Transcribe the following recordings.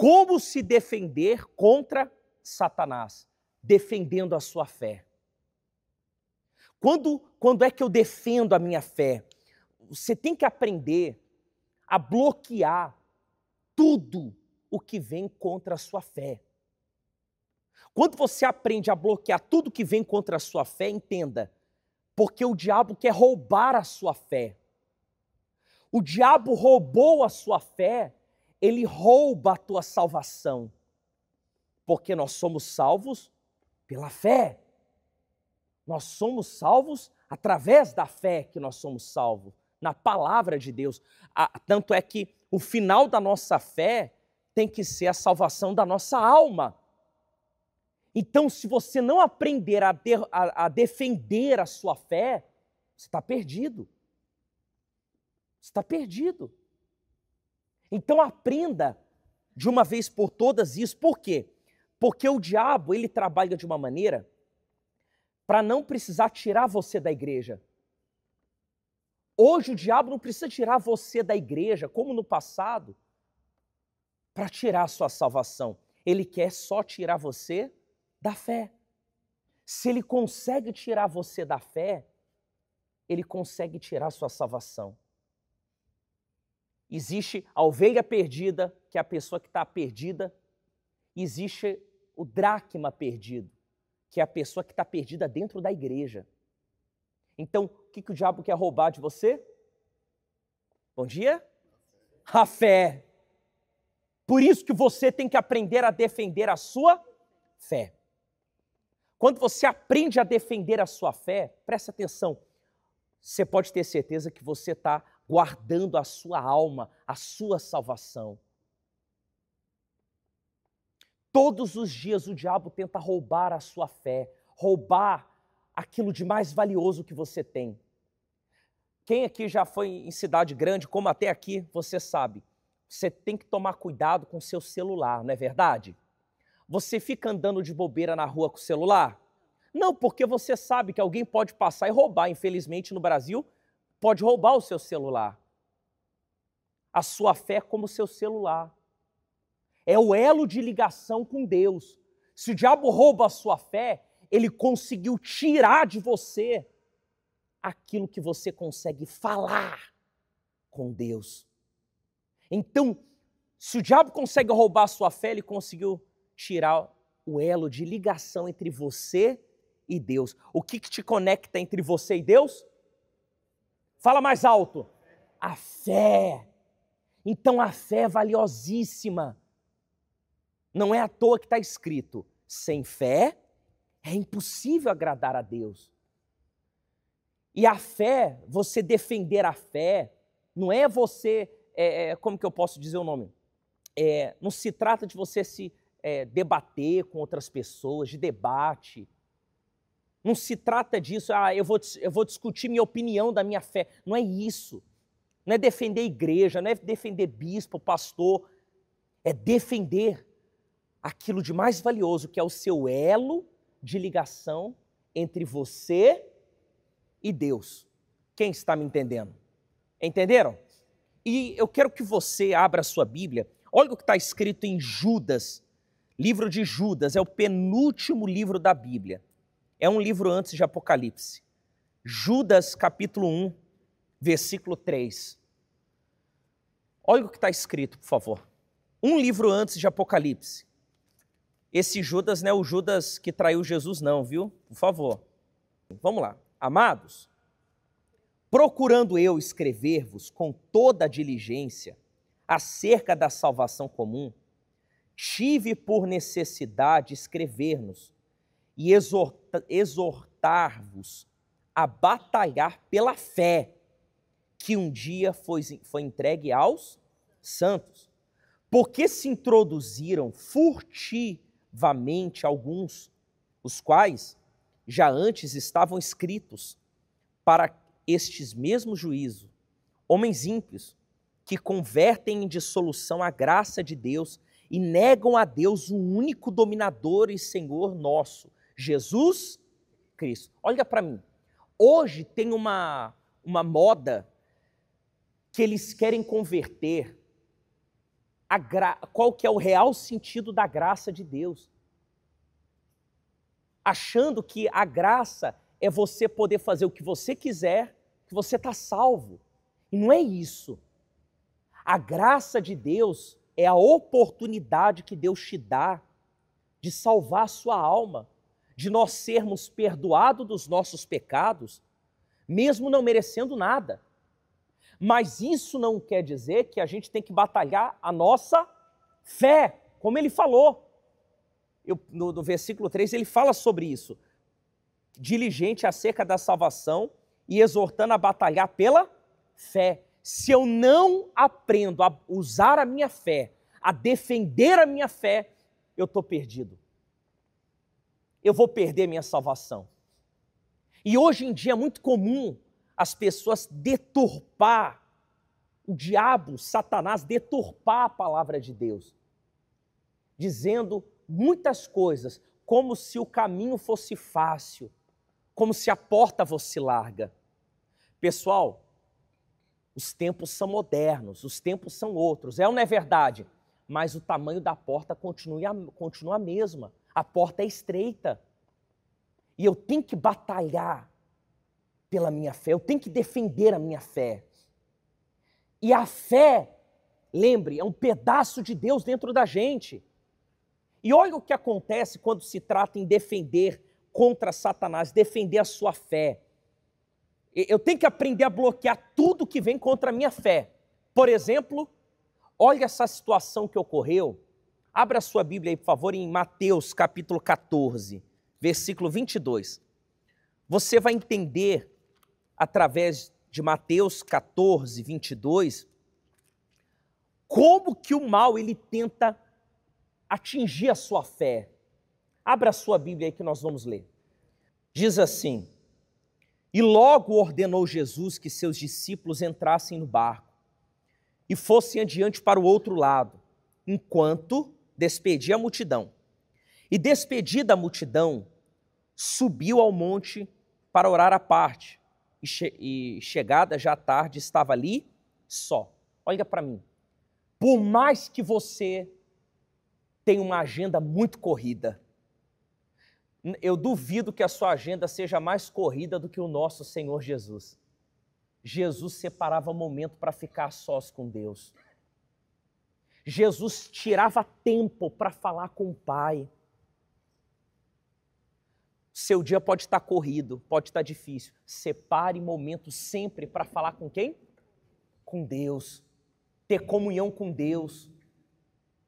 como se defender contra Satanás? Defendendo a sua fé. Quando é que eu defendo a minha fé? Você tem que aprender a bloquear tudo o que vem contra a sua fé. Quando você aprende a bloquear tudo que vem contra a sua fé, entenda, porque o diabo quer roubar a sua fé. O diabo roubou a sua fé, ele rouba a tua salvação. Porque nós somos salvos pela fé. Nós somos salvos através da fé que nós somos salvos, na palavra de Deus. Tanto é que o final da nossa fé tem que ser a salvação da nossa alma. Então, se você não aprender a defender a sua fé, você está perdido. Você está perdido. Então, aprenda de uma vez por todas isso. Por quê? Porque o diabo, ele trabalha de uma maneira para não precisar tirar você da igreja. Hoje o diabo não precisa tirar você da igreja, como no passado, para tirar a sua salvação. Ele quer só tirar você da fé. Se ele consegue tirar você da fé, ele consegue tirar a sua salvação. Existe a ovelha perdida, que é a pessoa que está perdida. Existe o dracma perdido, que é a pessoa que está perdida dentro da igreja. Então, o que o diabo quer roubar de você? Bom dia? A fé. Por isso que você tem que aprender a defender a sua fé. Quando você aprende a defender a sua fé, presta atenção, você pode ter certeza que você está guardando a sua alma, a sua salvação. Todos os dias o diabo tenta roubar a sua fé, roubar aquilo de mais valioso que você tem. Quem aqui já foi em cidade grande, como até aqui, você sabe, você tem que tomar cuidado com o seu celular, não é verdade? Você fica andando de bobeira na rua com o celular? Não, porque você sabe que alguém pode passar e roubar. Infelizmente, no Brasil, pode roubar o seu celular. A sua fé é como o seu celular. É o elo de ligação com Deus. Se o diabo rouba a sua fé, ele conseguiu tirar de você aquilo que você consegue falar com Deus. Então, se o diabo consegue roubar a sua fé, ele conseguiu tirar o elo de ligação entre você e Deus. O que te conecta entre você e Deus? Fala mais alto. A fé. Então a fé é valiosíssima. Não é à toa que está escrito, sem fé é impossível agradar a Deus. E a fé, você defender a fé, não é você, como que eu posso dizer o nome? Não se trata de você se debater com outras pessoas, de debate. Não se trata disso, eu vou discutir minha opinião da minha fé. Não é isso. Não é defender a igreja, não é defender bispo, pastor. É defender aquilo de mais valioso, que é o seu elo de ligação entre você e Deus. Quem está me entendendo? Entenderam? E eu quero que você abra a sua Bíblia. Olha o que está escrito em Judas. Livro de Judas, é o penúltimo livro da Bíblia. É um livro antes de Apocalipse. Judas, capítulo 1, versículo 3. Olha o que está escrito, por favor. Um livro antes de Apocalipse. Esse Judas não é o Judas que traiu Jesus não, viu? Por favor. Vamos lá. Amados, procurando eu escrever-vos com toda a diligência acerca da salvação comum, tive por necessidade escrever-nos e exortar-vos a batalhar pela fé que um dia foi entregue aos santos, porque se introduziram furtivamente alguns, os quais já antes estavam escritos para estes mesmos juízos, homens ímpios, que convertem em dissolução a graça de Deus e negam a Deus o único dominador e Senhor nosso, Jesus Cristo. Olha para mim, hoje tem uma moda que eles querem converter qual que é o real sentido da graça de Deus. Achando que a graça é você poder fazer o que você quiser, que você está salvo. E não é isso. A graça de Deus é a oportunidade que Deus te dá de salvar a sua alma, de nós sermos perdoados dos nossos pecados, mesmo não merecendo nada. Mas isso não quer dizer que a gente tem que batalhar a nossa fé, como ele falou. No versículo 3 ele fala sobre isso. Diligente acerca da salvação e exortando a batalhar pela fé. Se eu não aprendo a usar a minha fé, a defender a minha fé, eu estou perdido. Eu vou perder minha salvação. E hoje em dia é muito comum as pessoas deturpar, o diabo, Satanás, deturpar a palavra de Deus, dizendo muitas coisas, como se o caminho fosse fácil, como se a porta fosse larga. Pessoal, os tempos são modernos, os tempos são outros, ou não é verdade? Mas o tamanho da porta continua a mesma, a porta é estreita. E eu tenho que batalhar pela minha fé, eu tenho que defender a minha fé. E a fé, lembre, é um pedaço de Deus dentro da gente. E olha o que acontece quando se trata em defender contra Satanás, defender a sua fé. Eu tenho que aprender a bloquear tudo que vem contra a minha fé. Por exemplo, olha essa situação que ocorreu. Abra a sua Bíblia aí, por favor, em Mateus capítulo 14, versículo 22. Você vai entender, através de Mateus 14, 22, como que o mal ele tenta atingir a sua fé. Abra a sua Bíblia aí que nós vamos ler. Diz assim: e logo ordenou Jesus que seus discípulos entrassem no barco e fossem adiante para o outro lado, enquanto despedia a multidão. E despedida a multidão, subiu ao monte para orar à parte. E chegada já à tarde, estava ali só. Olha para mim. Por mais que você tenha uma agenda muito corrida, eu duvido que a sua agenda seja mais corrida do que o nosso Senhor Jesus. Jesus separava momento para ficar sós com Deus. Jesus tirava tempo para falar com o Pai. Seu dia pode estar corrido, pode estar difícil. Separe momento sempre para falar com quem? Com Deus. Ter comunhão com Deus.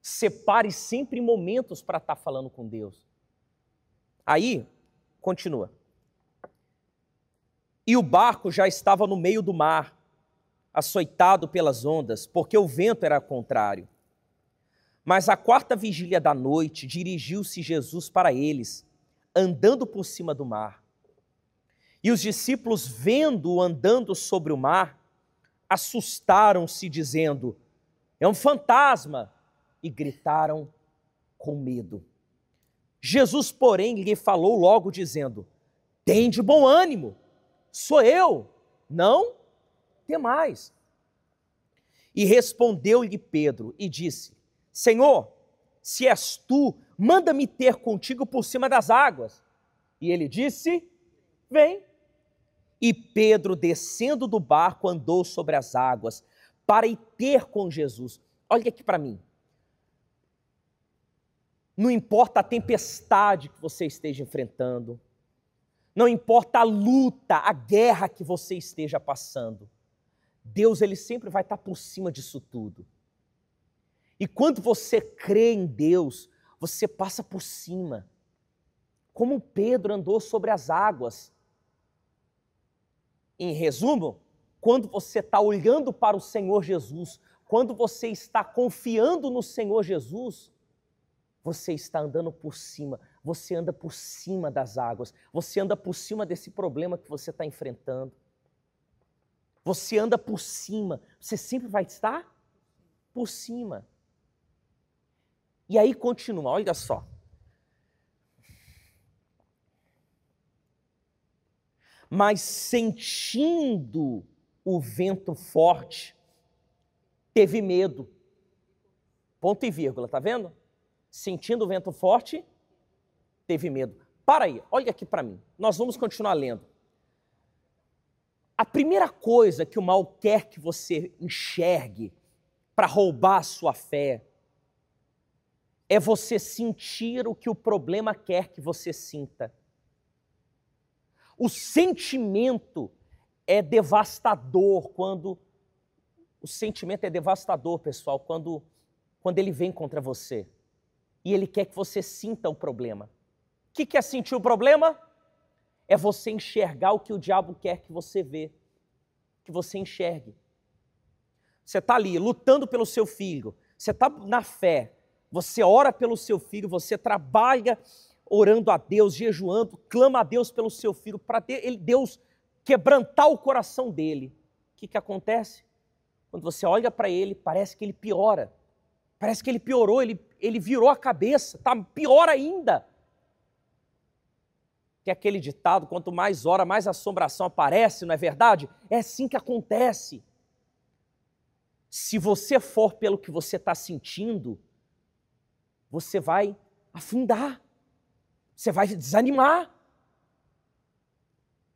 Separe sempre momentos para estar falando com Deus. Aí, continua. E o barco já estava no meio do mar, açoitado pelas ondas, porque o vento era contrário. Mas à quarta vigília da noite, dirigiu-se Jesus para eles, andando por cima do mar. E os discípulos, vendo-o andando sobre o mar, assustaram-se, dizendo: é um fantasma, e gritaram com medo. Jesus, porém, lhe falou logo, dizendo: tende bom ânimo, sou eu, não temais. E respondeu-lhe Pedro e disse: Senhor, se és tu, manda-me ter contigo por cima das águas. E ele disse: vem. E Pedro, descendo do barco, andou sobre as águas para ir ter com Jesus. Olha aqui para mim. Não importa a tempestade que você esteja enfrentando, não importa a luta, a guerra que você esteja passando, Deus ele sempre vai estar por cima disso tudo. E quando você crê em Deus, você passa por cima. Como Pedro andou sobre as águas. Em resumo, quando você está olhando para o Senhor Jesus, quando você está confiando no Senhor Jesus, você está andando por cima, você anda por cima das águas, você anda por cima desse problema que você está enfrentando. Você anda por cima, você sempre vai estar por cima. E aí continua, olha só. Mas sentindo o vento forte, teve medo. Ponto e vírgula, tá vendo? Sentindo o vento forte, teve medo. Para aí, olha aqui para mim. Nós vamos continuar lendo. A primeira coisa que o mal quer que você enxergue para roubar a sua fé é você sentir o que o problema quer que você sinta. O sentimento é devastador quando... O sentimento é devastador, pessoal, quando ele vem contra você. E ele quer que você sinta o problema. O que é sentir o problema? É você enxergar o que o diabo quer que você vê, que você enxergue. Você está ali lutando pelo seu filho, você está na fé, você ora pelo seu filho, você trabalha orando a Deus, jejuando, clama a Deus pelo seu filho, para Deus quebrantar o coração dele. O que acontece? Quando você olha para ele, parece que ele piora. Parece que ele piorou, ele virou a cabeça, está pior ainda. Que é aquele ditado, quanto mais ora, mais assombração aparece, não é verdade? É assim que acontece. Se você for pelo que você está sentindo, você vai afundar, você vai desanimar.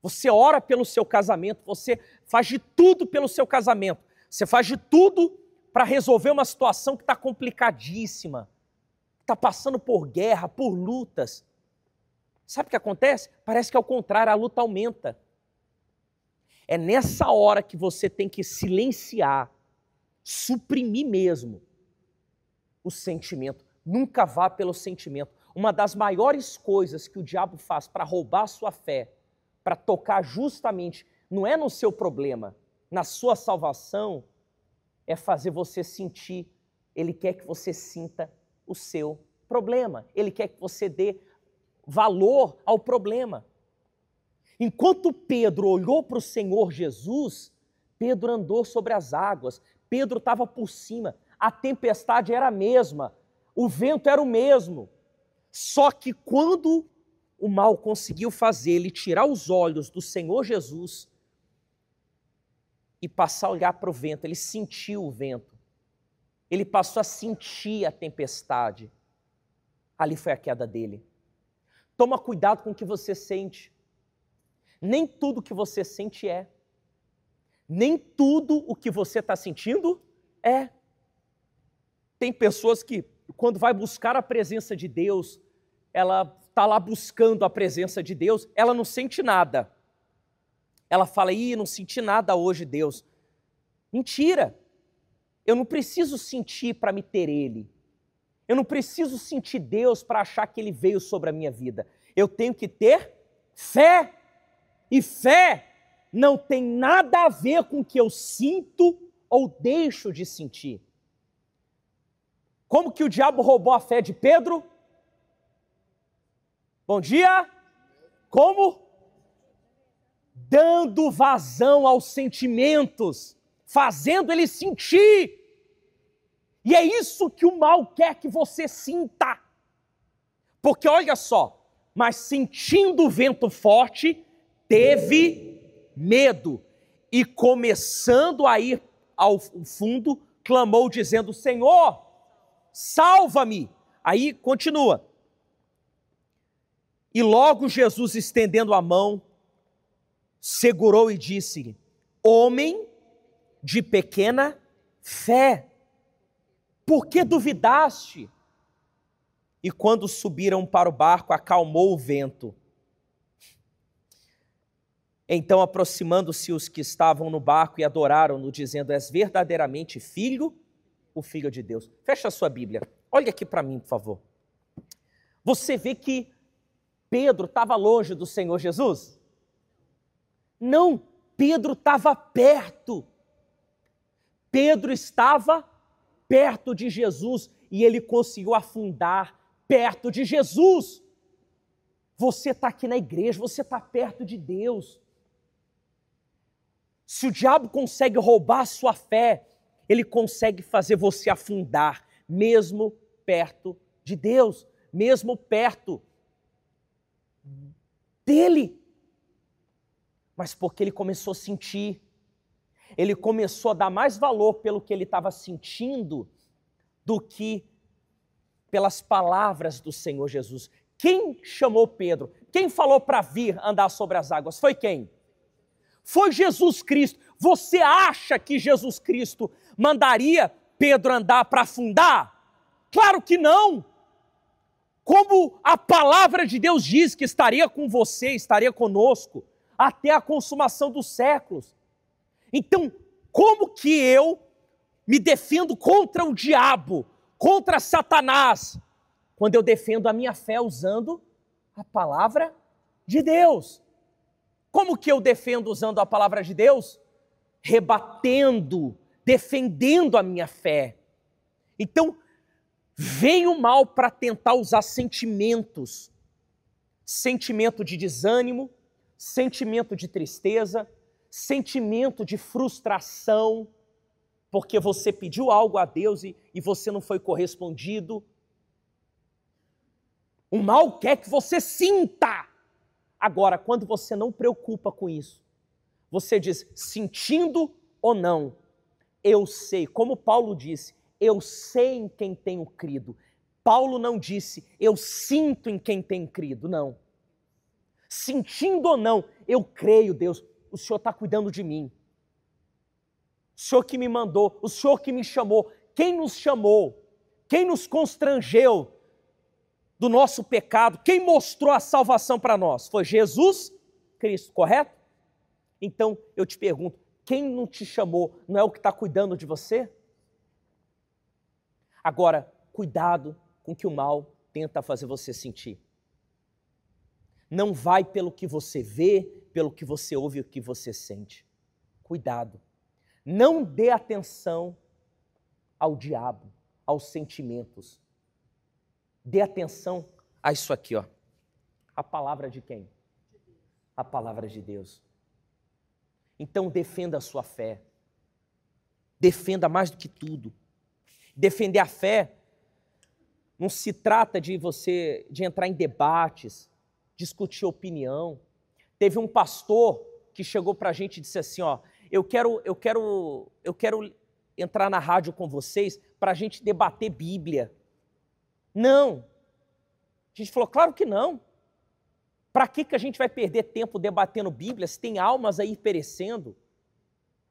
Você ora pelo seu casamento, você faz de tudo pelo seu casamento, você faz de tudo para resolver uma situação que está complicadíssima, está passando por guerra, por lutas. Sabe o que acontece? Parece que ao contrário, a luta aumenta. É nessa hora que você tem que silenciar, suprimir mesmo o sentimento. Nunca vá pelo sentimento. Uma das maiores coisas que o diabo faz para roubar a sua fé, para tocar justamente, não é no seu problema, na sua salvação, é fazer você sentir. Ele quer que você sinta o seu problema. Ele quer que você dê valor ao problema. Enquanto Pedro olhou para o Senhor Jesus, Pedro andou sobre as águas, Pedro estava por cima, a tempestade era a mesma, o vento era o mesmo. Só que quando o mal conseguiu fazer ele tirar os olhos do Senhor Jesus e passar a olhar para o vento, ele sentiu o vento, ele passou a sentir a tempestade, ali foi a queda dele. Toma cuidado com o que você sente. Nem tudo que você sente é. Nem tudo o que você está sentindo é. Tem pessoas que, quando vai buscar a presença de Deus, ela está lá buscando a presença de Deus, ela não sente nada. Ela fala, não senti nada hoje, Deus. Mentira! Eu não preciso sentir para me ter Ele. Eu não preciso sentir Deus para achar que Ele veio sobre a minha vida. Eu tenho que ter fé. E fé não tem nada a ver com o que eu sinto ou deixo de sentir. Como que o diabo roubou a fé de Pedro? Bom dia! Como? Dando vazão aos sentimentos, fazendo ele sentir. E é isso que o mal quer que você sinta. Porque olha só, mas sentindo o vento forte, teve medo. E começando a ir ao fundo, clamou dizendo, Senhor, salva-me. Aí continua. E logo Jesus, estendendo a mão, segurou e disse-lhe, homem de pequena fé, por que duvidaste? E quando subiram para o barco, acalmou o vento. Então, aproximando-se os que estavam no barco e adoraram-no, dizendo, és verdadeiramente filho, o Filho de Deus. Fecha a sua Bíblia. Olha aqui para mim, por favor. Você vê que Pedro estava longe do Senhor Jesus? Não, Pedro estava perto. Pedro estava perto de Jesus e ele conseguiu afundar perto de Jesus. Você está aqui na igreja, você está perto de Deus. Se o diabo consegue roubar a sua fé, ele consegue fazer você afundar, mesmo perto de Deus, mesmo perto dele. Mas porque ele começou a sentir, ele começou a dar mais valor pelo que ele estava sentindo do que pelas palavras do Senhor Jesus. Quem chamou Pedro? Quem falou para vir andar sobre as águas? Foi quem? Foi Jesus Cristo. Você acha que Jesus Cristo mandaria Pedro andar para afundar? Claro que não! Como a palavra de Deus diz que estaria com você, estaria conosco, até a consumação dos séculos. Então, como que eu me defendo contra o diabo, contra Satanás, quando eu defendo a minha fé usando a palavra de Deus? Como que eu defendo usando a palavra de Deus? Rebatendo, defendendo a minha fé. Então, vem o mal para tentar usar sentimentos. Sentimento de desânimo, sentimento de tristeza, sentimento de frustração, porque você pediu algo a Deus e você não foi correspondido. O mal quer que você sinta. Agora, quando você não preocupa com isso, você diz, sentindo ou não, eu sei, como Paulo disse, eu sei em quem tenho crido. Paulo não disse, eu sinto em quem tenho crido, não. Sentindo ou não, eu creio, Deus, o Senhor está cuidando de mim. O Senhor que me mandou, o Senhor que me chamou, quem nos chamou, quem nos constrangeu do nosso pecado, quem mostrou a salvação para nós? Foi Jesus Cristo, correto? Então, eu te pergunto, quem não te chamou, não é o que está cuidando de você? Agora, cuidado com o que o mal tenta fazer você sentir. Não vai pelo que você vê, pelo que você ouve e o que você sente. Cuidado. Não dê atenção ao diabo, aos sentimentos. Dê atenção a isso aqui, ó. A palavra de quem? A palavra de Deus. Então defenda a sua fé. Defenda mais do que tudo. Defender a fé não se trata de entrar em debates, discutir opinião. Teve um pastor que chegou para a gente e disse assim, ó, eu quero entrar na rádio com vocês para a gente debater Bíblia. Não. A gente falou, claro que não. Para que a gente vai perder tempo debatendo Bíblia se tem almas aí perecendo?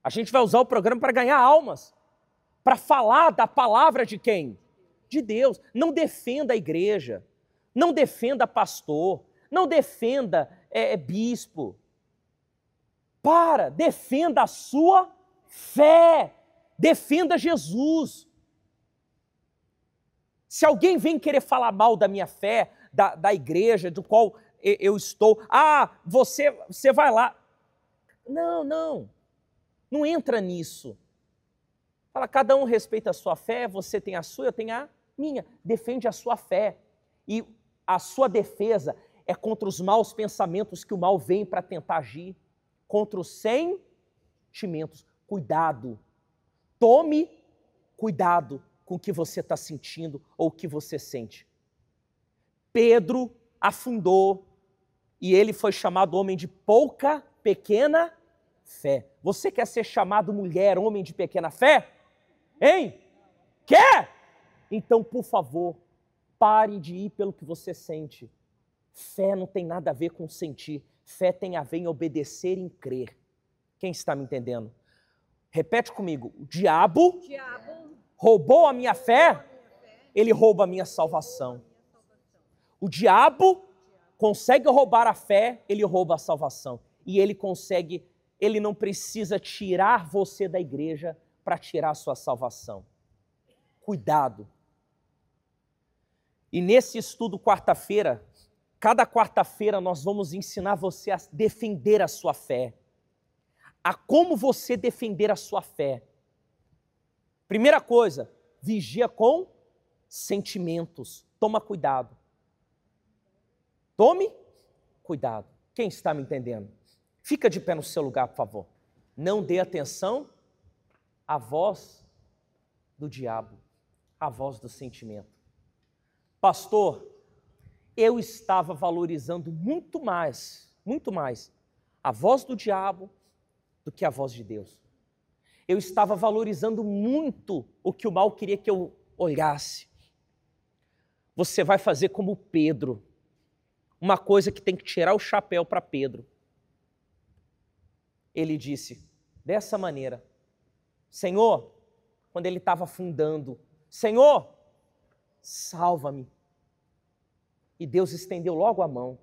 A gente vai usar o programa para ganhar almas. Para falar da palavra de quem? De Deus. Não defenda a igreja. Não defenda pastor. Não defenda bispo. Defenda a sua fé. Defenda Jesus. Se alguém vem querer falar mal da minha fé, da igreja, do qual eu estou, você vai lá. Não entra nisso. Fala, cada um respeita a sua fé, você tem a sua, eu tenho a minha. Defende a sua fé. E a sua defesa é contra os maus pensamentos que o mal vem para tentar agir. Contra os sentimentos. Cuidado. Tome cuidado com o que você está sentindo ou o que você sente. Pedro afundou e ele foi chamado homem de pequena fé. Você quer ser chamado mulher, homem de pequena fé? Hein? Quer? Então, por favor, pare de ir pelo que você sente. Fé não tem nada a ver com sentir. Fé tem a ver em obedecer e em crer. Quem está me entendendo? Repete comigo. O diabo roubou a minha fé, ele rouba a minha salvação. O diabo consegue roubar a fé, ele rouba a salvação. E ele não precisa tirar você da igreja para tirar a sua salvação. Cuidado. E nesse estudo cada quarta-feira nós vamos ensinar você a defender a sua fé. A como você defender a sua fé. Primeira coisa, vigia com sentimentos. Toma cuidado. Tome cuidado. Quem está me entendendo? Fica de pé no seu lugar, por favor. Não dê atenção à voz do diabo, à voz do sentimento. Pastor, eu estava valorizando muito mais a voz do diabo do que a voz de Deus. Eu estava valorizando muito o que o mal queria que eu olhasse, você vai fazer como Pedro, uma coisa que tem que tirar o chapéu para Pedro. Ele disse dessa maneira, Senhor, quando ele estava afundando, Senhor, salva-me. E Deus estendeu logo a mão.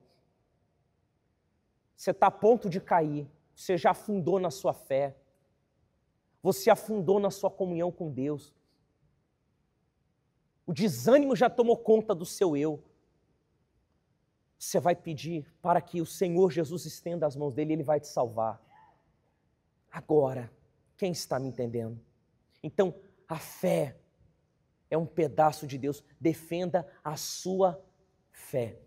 Você está a ponto de cair, você já afundou na sua fé, você afundou na sua comunhão com Deus. O desânimo já tomou conta do seu eu. Você vai pedir para que o Senhor Jesus estenda as mãos dele e ele vai te salvar. Agora, quem está me entendendo? Então, a fé é um pedaço de Deus. Defenda a sua fé.